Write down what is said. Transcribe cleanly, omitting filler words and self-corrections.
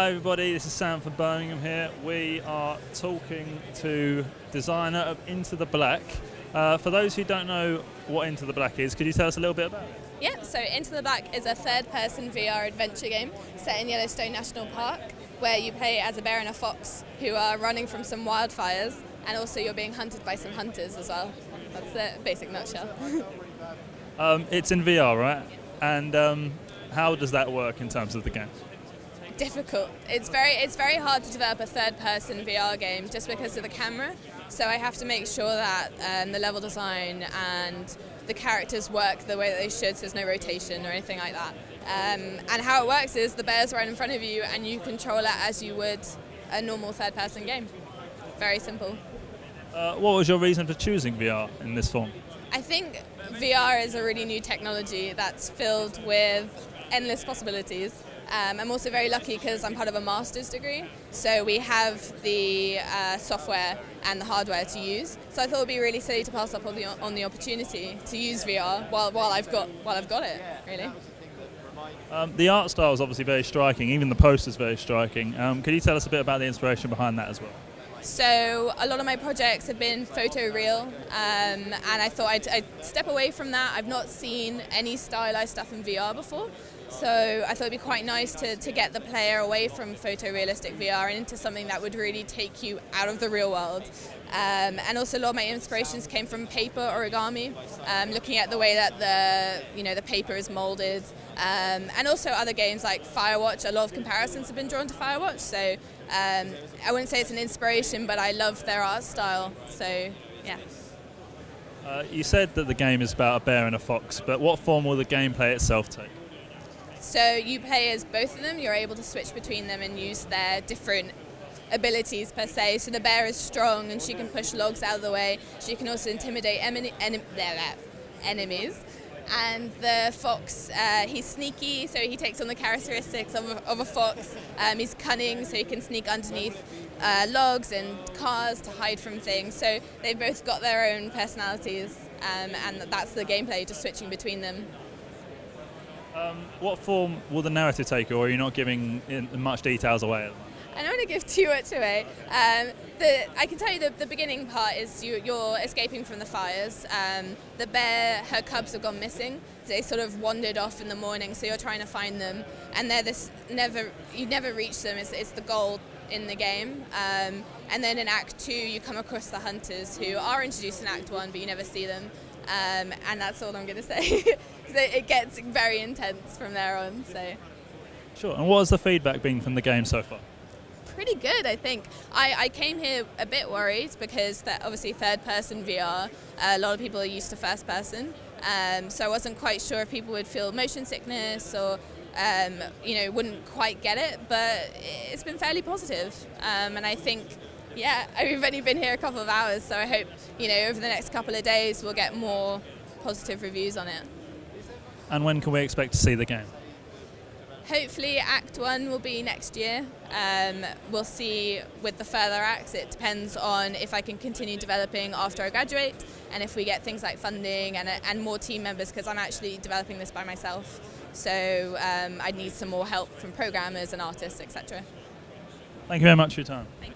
Hi everybody, this is Sam from Birmingham here. We are talking to designer of Into the Black. For those who don't know what Into the Black is, could you tell us a little bit about it? Yeah, so Into the Black is a third-person VR adventure game set in Yellowstone National Park, where you play as a bear and a fox who are running from some wildfires, and also you're being hunted by some hunters as well. That's the basic nutshell. It's in VR, right? And how does that work in terms of the game? Difficult. It's very hard to develop a third-person VR game just because of the camera. So I have to make sure that the level design and the characters work the way that they should, so there's no rotation or anything like that. And how it works is the bear's right in front of you and you control it as you would a normal third-person game. Very simple. What was your reason for choosing VR in this form? I think VR is a really new technology that's filled with endless possibilities. I'm also very lucky because I'm part of a master's degree, so we have the software and the hardware to use. So I thought it would be really silly to pass up on the opportunity to use VR while I've got it, really. The art style is obviously very striking, even the poster's very striking. Could you tell us a bit about the inspiration behind that as well? So a lot of my projects have been photoreal, and I thought I'd step away from that. I've not seen any stylized stuff in VR before, so I thought it'd be quite nice to get the player away from photorealistic VR and into something that would really take you out of the real world. And also a lot of my inspirations came from paper origami, looking at the way that the paper is molded, and also other games like Firewatch. A lot of comparisons have been drawn to Firewatch, so I wouldn't say it's an inspiration, but I love their art style, so yeah. You said that the game is about a bear and a fox, but what form will the gameplay itself take? So you play as both of them. You're able to switch between them and use their different abilities per se. So the bear is strong and she can push logs out of the way. She can also intimidate enemies. And the fox, he's sneaky, so he takes on the characteristics of a fox. He's cunning, so he can sneak underneath logs and cars to hide from things. So they've both got their own personalities, and that's the gameplay, just switching between them. What form will the narrative take, or are you not giving much details away? I don't want to give too much away. I can tell you the beginning part is you're escaping from the fires. The bear, her cubs have gone missing. They sort of wandered off in the morning, so you're trying to find them. And you never reach them. It's the goal in the game. And then in Act 2, you come across the hunters who are introduced in Act 1, but you never see them. And that's all I'm going to say. It gets very intense from there on. So. Sure. And what has the feedback been from the game so far? Pretty good, I think. I came here a bit worried because obviously third-person VR, a lot of people are used to first-person, so I wasn't quite sure if people would feel motion sickness or wouldn't quite get it, but it's been fairly positive, and I think, we've only been here a couple of hours, so I hope over the next couple of days we'll get more positive reviews on it. And when can we expect to see the game? Hopefully Act 1 will be next year. We'll see with the further acts. It depends on if I can continue developing after I graduate and if we get things like funding and more team members, because I'm actually developing this by myself. So I'd need some more help from programmers and artists, etc. Thank you very much for your time. Thank you.